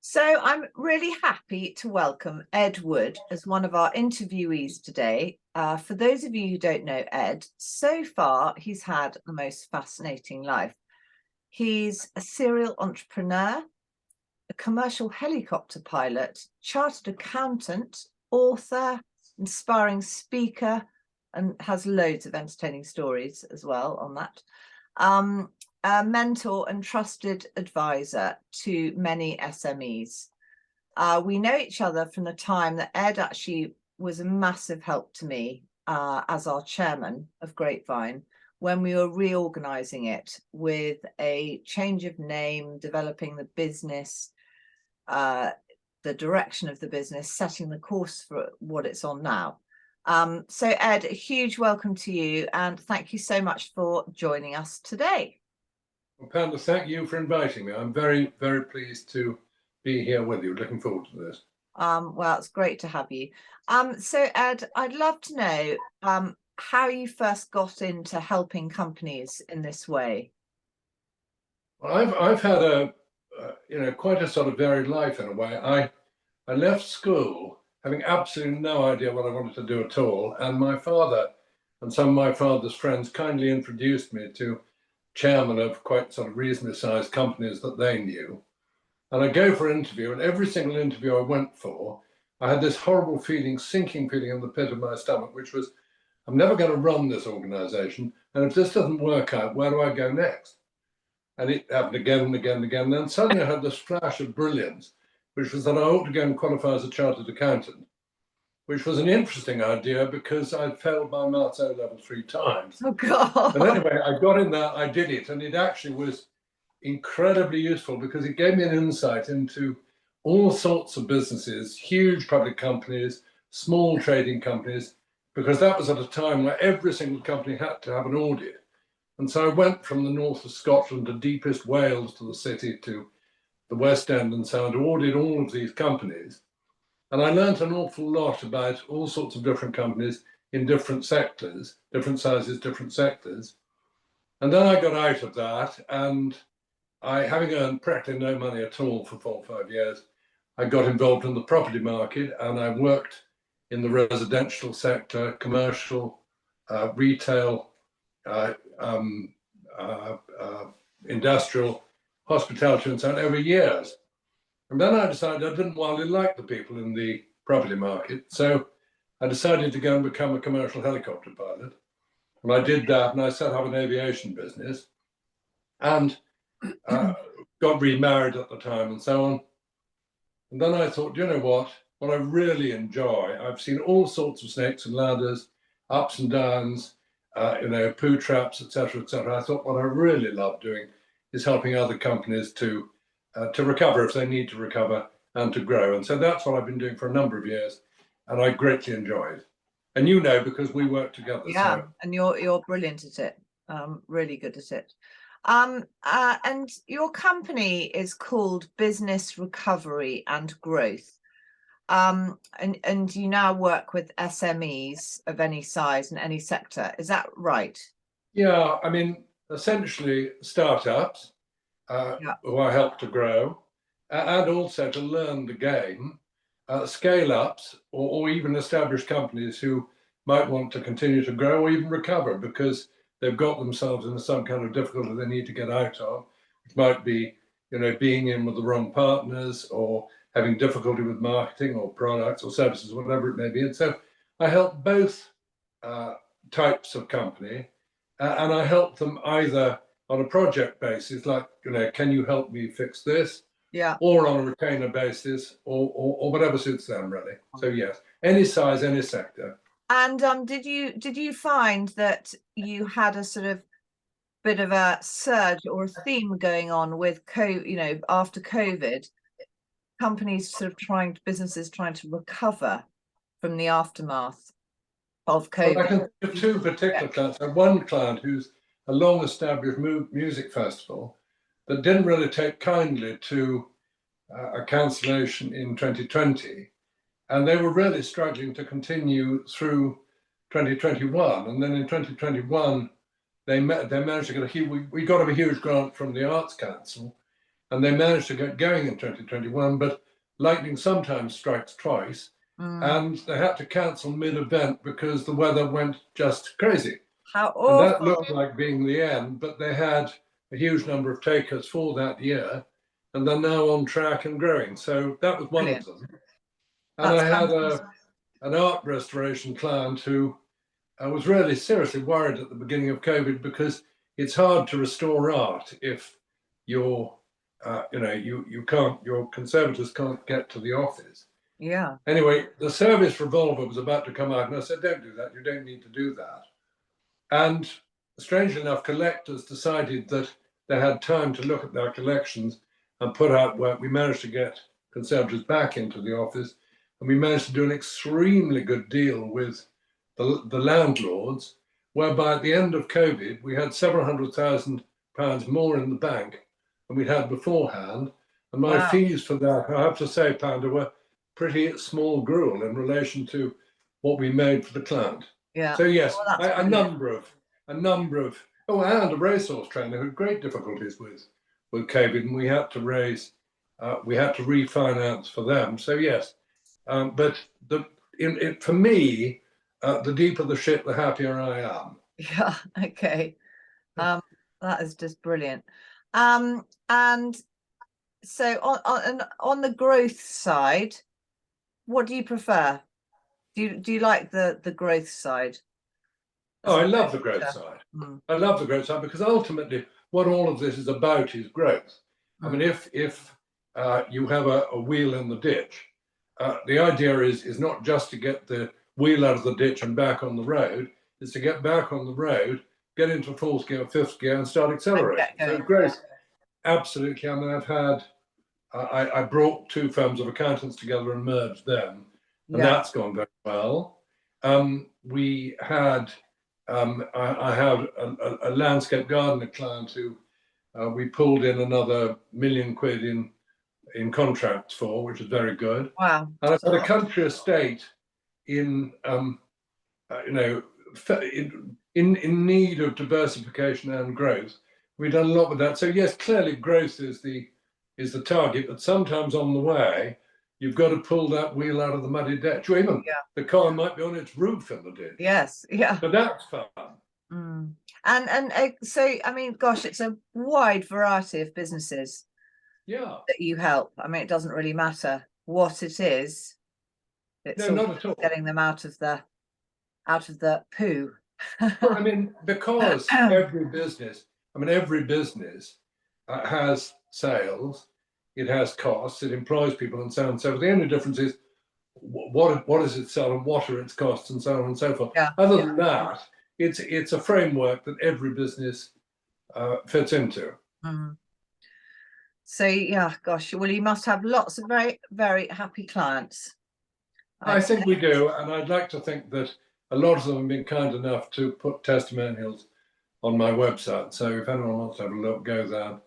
So I'm really happy to welcome Ed Wood as one of our interviewees today. For those of you who don't know Ed, so far he's had the most fascinating life. He's a serial entrepreneur, a commercial helicopter pilot, chartered accountant, author, inspiring speaker, and has loads of entertaining stories as well on that. A mentor and trusted advisor to many SMEs. We know each other from the time that Ed actually was a massive help to me as our chairman of Grapevine when we were reorganizing it with a change of name, developing the business, the direction of the business, setting the course for what it's on now. So Ed, a huge welcome to you and thank you so much for joining us today. Well, Panda, thank you for inviting me. I'm very, very pleased to be here with you. Looking forward to this. Well, it's great to have you. So Ed, I'd love to know how you first got into helping companies in this way. Well, I've had a quite a sort of varied life in a way. I left school having absolutely no idea what I wanted to do at all, and my father and some of my father's friends kindly introduced me to chairman of quite sort of reasonably sized companies that they knew. And I go for an interview, and every single interview I went for, I had this horrible feeling, sinking feeling in the pit of my stomach, which was, I'm never going to run this organization. And if this doesn't work out, where do I go next? And it happened again and again and again. And then suddenly I had this flash of brilliance, which was that I ought to go and qualify as a chartered accountant, which was an interesting idea because I'd failed my maths O level 3 times. Oh, God. But anyway, I got in there, I did it, and it actually was incredibly useful because it gave me an insight into all sorts of businesses, huge public companies, small trading companies, because that was at a time where every single company had to have an audit. And so I went from the north of Scotland to deepest Wales to the city to the West End and so on to audit all of these companies. And I learned an awful lot about all sorts of different companies in different sectors, different sizes, different sectors. And then I got out of that, and having earned practically no money at all for 4 or 5 years, I got involved in the property market, and I worked in the residential sector, commercial, retail, industrial, hospitality, and so on over years. And then I decided I didn't really like the people in the property market, so I decided to go and become a commercial helicopter pilot. And I did that, and I set up an aviation business, and got remarried at the time and so on. And then I thought, you know what I really enjoy, I've seen all sorts of snakes and ladders, ups and downs, poo traps, etc., etc. I thought what I really love doing is helping other companies to recover if they need to recover and to grow. And so that's what I've been doing for a number of years, and I greatly enjoy it. And you know, because we work together. Yeah, so. And you're brilliant at it, really good at it. And your company is called Business Recovery and Growth. And you now work with SMEs of any size and any sector. Is that right? Yeah, I mean, essentially startups who I help to grow and also to learn the game, scale ups or even established companies who might want to continue to grow or even recover because they've got themselves into some kind of difficulty they need to get out of. It might be, being in with the wrong partners or having difficulty with marketing or products or services, whatever it may be. And so I help both types of company, and I help them either on a project basis, like, can you help me fix this? Yeah. Or on a retainer basis, or whatever suits them, really. So yes, any size, any sector. And did you find that you had a sort of bit of a surge or a theme going on with after COVID, businesses trying to recover from the aftermath of COVID? Well, I can give two particular clients. I have one client who's a long-established music festival that didn't really take kindly to a cancellation in 2020. And they were really struggling to continue through 2021. And then in 2021, they managed to get we got a huge grant from the Arts Council. and they managed to get going in 2021, but lightning sometimes strikes twice, and they had to cancel mid-event because the weather went just crazy. How And that awful. looked like being the end, but they had a huge number of takers for that year, and they're now on track and growing. So that was one Brilliant. of them. And That's I had fantastic. an art restoration client who was really seriously worried at the beginning of COVID because it's hard to restore art if you're, you can't, your conservators can't get to the office. Yeah. Anyway, the service revolver was about to come out, and I said, "Don't do that. You don't need to do that." And strangely enough, collectors decided that they had time to look at their collections and put out work. We managed to get conservators back into the office, and we managed to do an extremely good deal with the landlords, whereby at the end of COVID, we had several £100,000 more in the bank than we'd had beforehand. And my Wow. fees for that, I have to say, Panda, were pretty small gruel in relation to what we made for the client. Yeah. So yes, Well, that's a brilliant. number of and a racehorse trainer who had great difficulties with COVID, and we had to refinance for them. So yes, but for me, the deeper the shit, the happier I am. Yeah. Okay. That is just brilliant. And so on the growth side, what do you prefer? Do you like the growth side? Oh, I love the growth side. I love the growth side because ultimately, what all of this is about is growth. I mean, if you have a wheel in the ditch, the idea is not just to get the wheel out of the ditch and back on the road. Is to get back on the road, get into fourth gear, fifth gear, and start accelerating. So growth, absolutely. I mean, I brought two firms of accountants together and merged them, and that's gone very well. We had, I have a landscape gardener client who we pulled in another £1 million in contracts for, which is very good. Wow. And I've got a country estate in, in need of diversification and growth. We've done a lot with that. So yes, clearly growth is the target, but sometimes on the way, you've got to pull that wheel out of the muddy ditch. Or even the car might be on its roof in the ditch. Yes, yeah. But that's fun. And so, I mean, gosh, it's a wide variety of businesses that you help. I mean, it doesn't really matter what it is. It's not at all. Getting them out of the poo. Well, I mean, because every business has sales, it has costs, it employs people, and so on. So the only difference is what does it sell and what are its costs, and so on and so forth. Other than that, it's a framework that every business fits into. So yeah, gosh, well, you must have lots of very, very happy clients. I think we do, and I'd like to think that a lot of them have been kind enough to put testimonials on my website. So if anyone wants to have a look, go there.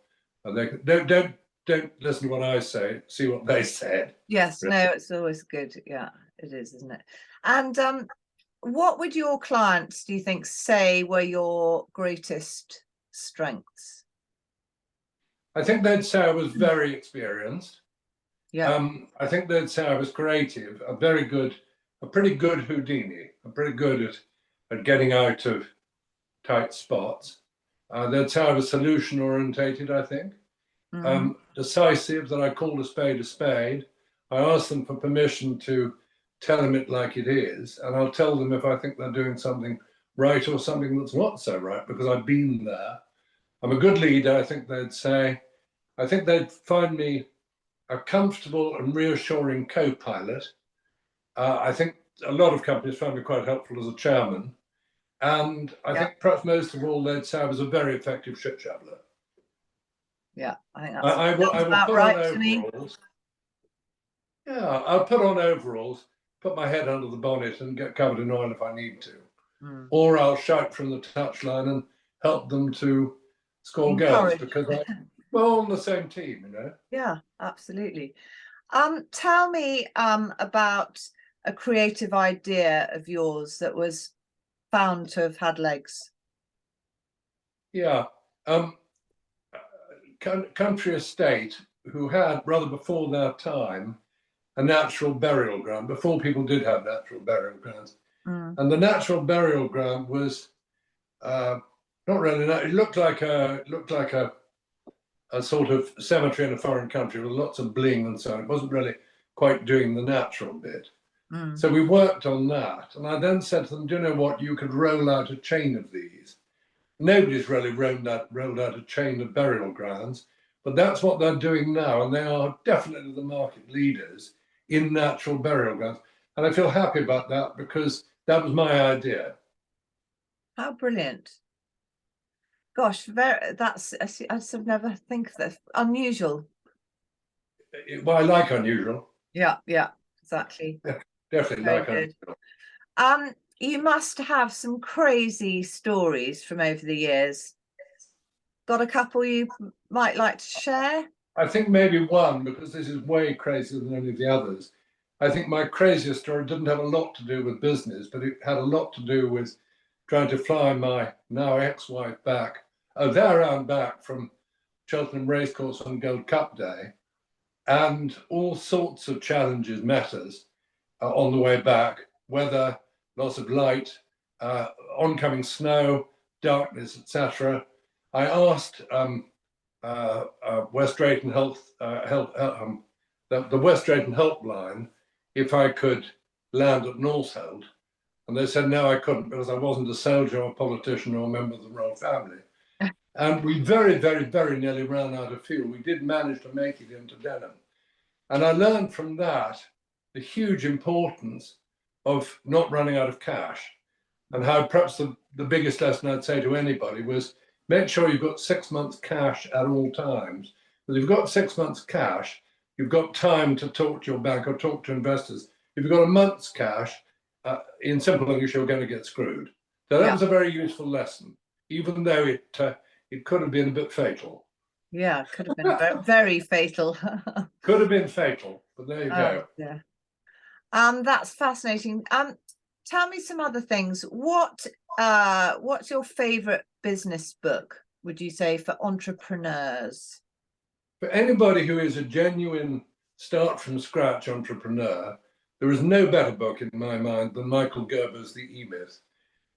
And they don't listen to what I say, see what they said. Yes, really. No, it's always good. Yeah, it is, isn't it? And what would your clients, do you think, say were your greatest strengths? I think they'd say I was very experienced. I think they'd say I was creative, a pretty good Houdini. I'm pretty good at getting out of tight spots. They'd say I was solution orientated, I think. Decisive, that I called a spade. I ask them for permission to tell them it like it is, and I'll tell them if I think they're doing something right or something that's not so right, because I've been there. I'm a good leader, I think they'd say. I think they'd find me a comfortable and reassuring co-pilot. I think a lot of companies found me quite helpful as a chairman. And I think perhaps most of all, they'd say I was a very effective ship shoveler. Yeah, I think I will put right on overalls. Yeah, I'll put on overalls, put my head under the bonnet and get covered in oil if I need to. Or I'll shout from the touchline and help them to score goals, because we're all on the same team, you know? Yeah, absolutely. Tell me about a creative idea of yours that was found to have had legs. Yeah. country estate who had, rather before their time, a natural burial ground, before people did have natural burial grounds. And the natural burial ground was not really, it looked like a sort of cemetery in a foreign country with lots of bling and so on. It wasn't really quite doing the natural bit. So we worked on that. And I then said to them, do you know what? You could roll out a chain of these. Nobody's really rolled out a chain of burial grounds, but that's what they're doing now. And they are definitely the market leaders in natural burial grounds. And I feel happy about that because that was my idea. How brilliant. Gosh, that's, I sort of never think of this. Unusual. Well, I like unusual. Yeah, exactly. Yeah, definitely Very like good. unusual. You must have some crazy stories from over the years. Got a couple you might like to share? I think maybe one, because this is way crazier than any of the others. I think my craziest story didn't have a lot to do with business, but it had a lot to do with trying to fly my now ex-wife back, therearound back from Cheltenham Racecourse on Gold Cup Day, and all sorts of challenges met us on the way back, weather, loss of light, oncoming snow, darkness, etc. I asked West Drayton the West Drayton Helpline if I could land at Northolt, and they said no, I couldn't because I wasn't a soldier or a politician or a member of the royal family. And we very, very, very nearly ran out of fuel. We did manage to make it into Denham. And I learned from that the huge importance of not running out of cash, and how perhaps the biggest lesson I'd say to anybody was make sure you've got 6 months cash at all times. Because if you've got 6 months cash, you've got time to talk to your bank or talk to investors. If you've got a month's cash, in simple English, you're going to get screwed. So that was a very useful lesson, even though it could have been a bit fatal. Yeah, could have been very fatal. Could have been fatal, but there you go. Yeah. That's fascinating. Tell me some other things. What's your favorite business book, would you say, for entrepreneurs? For anybody who is a genuine start from scratch entrepreneur, there is no better book in my mind than Michael Gerber's The E-Myth,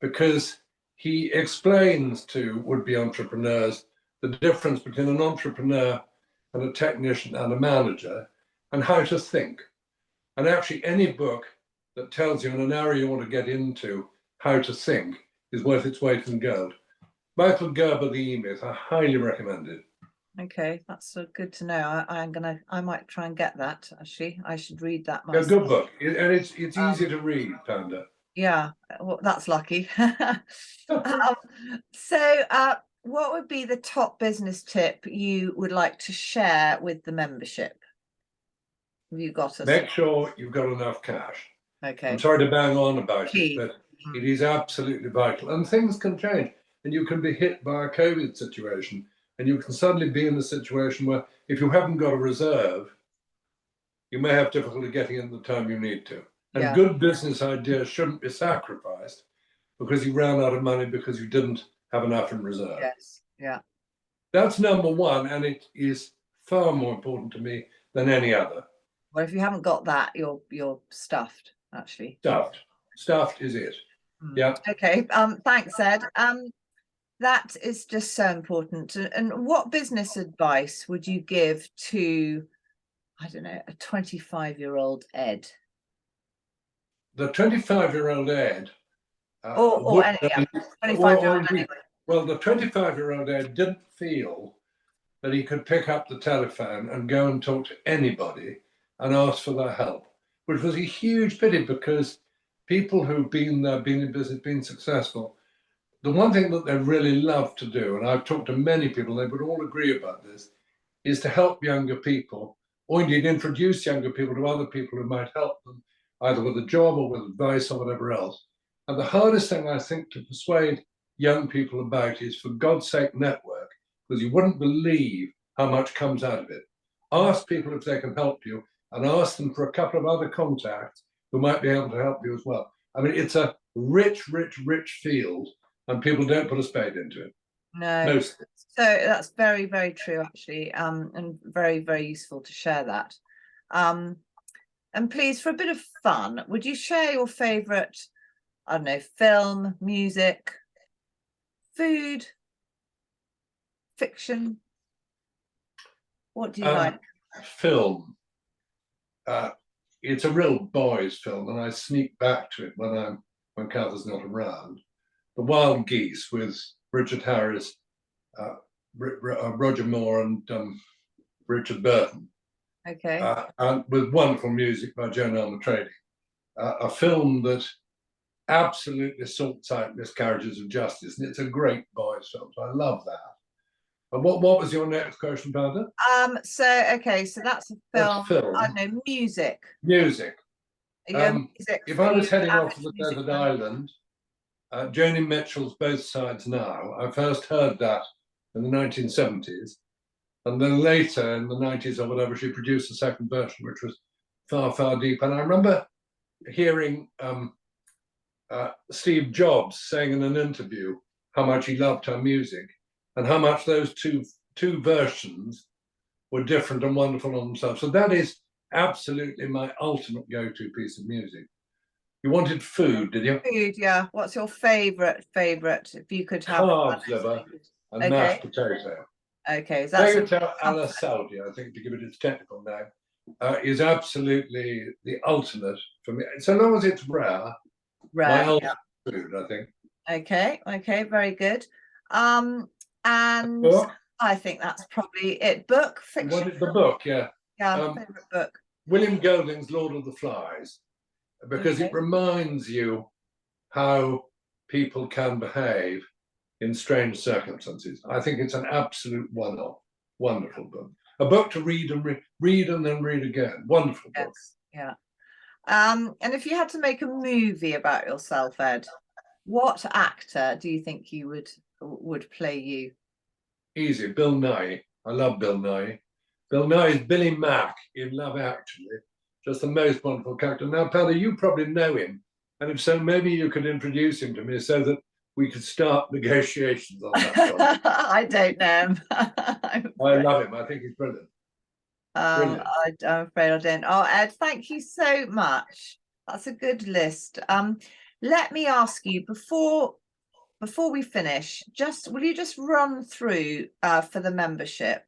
because he explains to would-be entrepreneurs the difference between an entrepreneur and a technician and a manager, and how to think. And actually any book that tells you in an area you want to get into how to think is worth its weight in gold. Michael Gerber, The E-Myth, I highly recommend it. Okay, that's good to know. I might try and get that, actually. I should read that myself. A good book, and it's easy to read, Panda. Yeah, well, that's lucky. What would be the top business tip you would like to share with the membership? Have you got us? Make sure you've got enough cash. Okay. I'm sorry to bang on about Key. it, but it is absolutely vital. And things can change, and you can be hit by a COVID situation, and you can suddenly be in a situation where if you haven't got a reserve, you may have difficulty getting in the time you need to. And good business ideas shouldn't be sacrificed because you ran out of money because you didn't have enough in reserve. Yes, yeah. That's number one, and it is far more important to me than any other. Well, if you haven't got that, you're stuffed, actually. Stuffed is it. Yeah. Okay. Thanks, Ed. That is just so important. And what business advice would you give to, I don't know, a 25-year-old Ed? The 25-year-old Ed. Or any 25-year-old anyway. Well, the 25-year-old Ed didn't feel that he could pick up the telephone and go and talk to anybody and ask for their help, which was a huge pity because people who've been there, been in business, been successful, the one thing that they really love to do, and I've talked to many people, they would all agree about this, is to help younger people, or indeed introduce younger people to other people who might help them, either with a job or with advice or whatever else. And the hardest thing I think to persuade young people about is, for God's sake, network, because you wouldn't believe how much comes out of it. Ask people if they can help you, and ask them for a couple of other contacts who might be able to help you as well. I mean, it's a rich, rich, rich field, and people don't put a spade into it. No. mostly. So that's very, very true, actually, and very, very useful to share that. And please, for a bit of fun, would you share your favourite, I don't know, film, music, food, fiction? What do you like? Film. It's a real boys' film, and I sneak back to it when Cather's not around. The Wild Geese with Richard Harris, Roger Moore, and Richard Burton, Okay. and with wonderful music by Joan Armatrading. A film that absolutely sorts out miscarriages of justice, and it's a great boys' film. So I love that. And what was your next question, Panda? So okay, so that's a film. That's film. I don't know, music. Music. Music. If I was heading off to the music desert fan? island, Joni Mitchell's Both Sides Now, I first heard that in the 1970s. And then later in the 90s or whatever, she produced a second version, which was Far, Far Deep. And I remember hearing Steve Jobs saying in an interview how much he loved her music and how much those two versions were different and wonderful on themselves. So that is absolutely my ultimate go-to piece of music. You wanted food, did you? Food, yeah. What's your favourite? If you could have Calves liver and mashed potato. Okay, so that's Bagatelle alla Saudi, I think, to give it its technical name, is absolutely the ultimate for me. So long as it's rare, my ultimate food, I think. Okay, very good. And I think that's probably it. Book, fiction. What is the book? Yeah. Favorite book. William Golding's Lord of the Flies, because it reminds you how people can behave in strange circumstances. I think it's an absolute one-off, wonderful book. A book to read and read and then read again. Wonderful book. Yeah. And if you had to make a movie about yourself, Ed, what actor do you think you would play you? Easy, Bill Nighy. I love Bill Nighy. Bill Nighy is Billy Mack in Love Actually. Just the most wonderful character. Now, Paddy, you probably know him. And if so, maybe you could introduce him to me so that we could start negotiations on that. I don't know him. I love him. I think he's brilliant. I'm afraid I don't. Oh, Ed, thank you so much. That's a good list. Let me ask you before we finish, will you just run through for the membership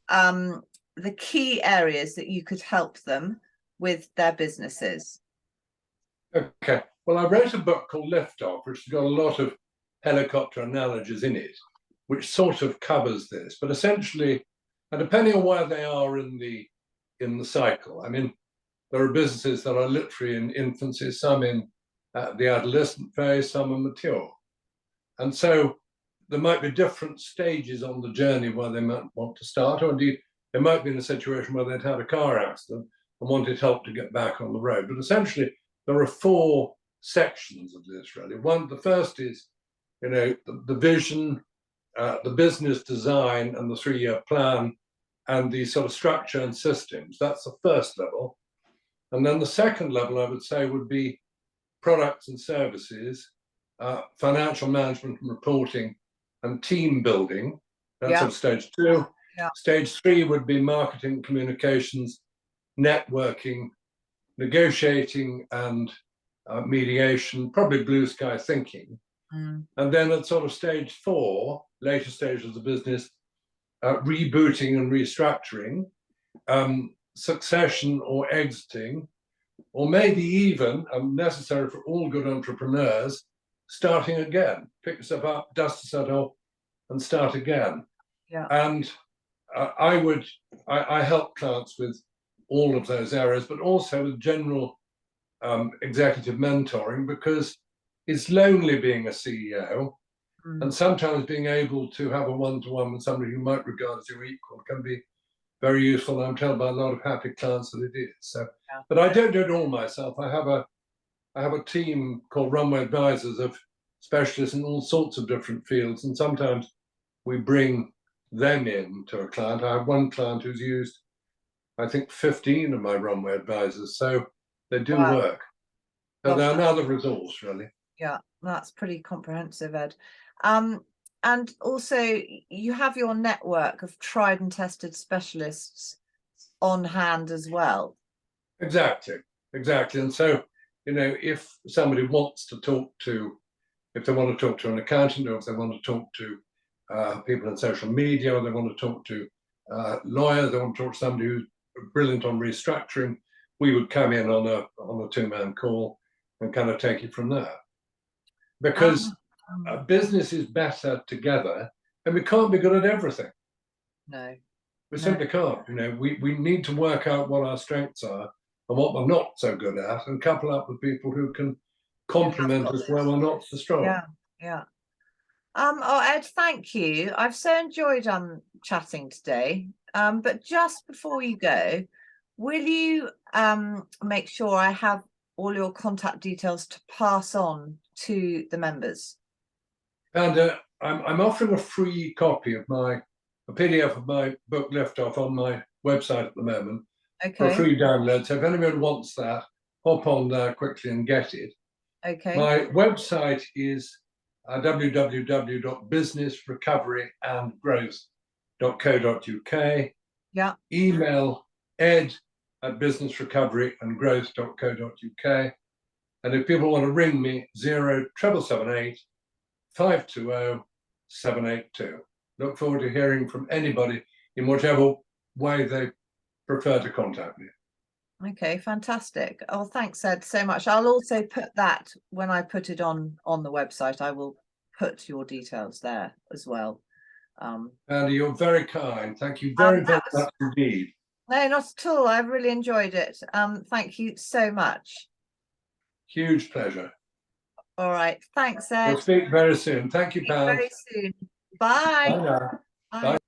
the key areas that you could help them with their businesses? Okay. Well, I wrote a book called Lift Off, which has got a lot of helicopter analogies in it, which sort of covers this. But essentially, and depending on where they are in the cycle, I mean, there are businesses that are literally in infancy, some in the adolescent phase, some are mature. And so there might be different stages on the journey where they might want to start, or indeed they might be in a situation where they'd had a car accident and wanted help to get back on the road. But essentially, there are 4 sections of this, really. The first is, the vision, the business design, and the 3-year plan, and the sort of structure and systems. That's the first level. And then the second level, I would say, would be products and services, financial management and reporting, and team building. That's sort of stage 2. Stage 3 would be marketing, communications, networking, negotiating, and mediation, probably blue sky thinking. And then at sort of stage 4, later stages of the business, rebooting and restructuring, succession or exiting, or maybe even, necessary for all good entrepreneurs, starting again. Pick yourself up, dust yourself off, and start again. And I help clients with all of those areas, but also with general executive mentoring, because it's lonely being a CEO, and sometimes being able to have a one-to-one with somebody who might regard as your equal can be very useful. I'm told by a lot of happy clients that it is. So, but I don't do it all myself. I have a team called Runway Advisors of specialists in all sorts of different fields, and sometimes we bring them in to a client. I have one client who's used, I think, 15 of my Runway Advisors, so they do work. So they're another resource, really. Yeah, that's pretty comprehensive, Ed. and also you have your network of tried and tested specialists on hand as well. Exactly. And so, if somebody wants to talk to, if they want to talk to an accountant, or if they want to talk to people in social media, or they want to talk to lawyers, they want to talk to somebody who's brilliant on restructuring, we would come in on a two-man call and kind of take it from there. Because business is better together, and we can't be good at everything. No. We simply can't. We need to work out what our strengths are and what we're not so good at, and couple up with people who can complement us where we're not so strong. Yeah. Oh, Ed, thank you. I've so enjoyed chatting today. But just before you go, will you make sure I have all your contact details to pass on to the members? And I'm offering a free copy of a PDF of my book Liftoff on my website at the moment. Okay. For a free download. So if anyone wants that, hop on there quickly and get it. Okay. My website is www.businessrecoveryandgrowth.co.uk. Yeah. Email ed@businessrecoveryandgrowth.co.uk. And if people want to ring me, 0778 520 782. Look forward to hearing from anybody in whatever way they prefer to contact me. Okay, fantastic. Oh, thanks, Ed, so much. I'll also put that when I put it on the website. I will put your details there as well. Andy, you're very kind. Thank you very much indeed. No, not at all. I've really enjoyed it. Thank you so much. Huge pleasure. All right. Thanks, Ed. We'll speak very soon. Thank you, pal. Very soon. Bye. Bye now. Bye.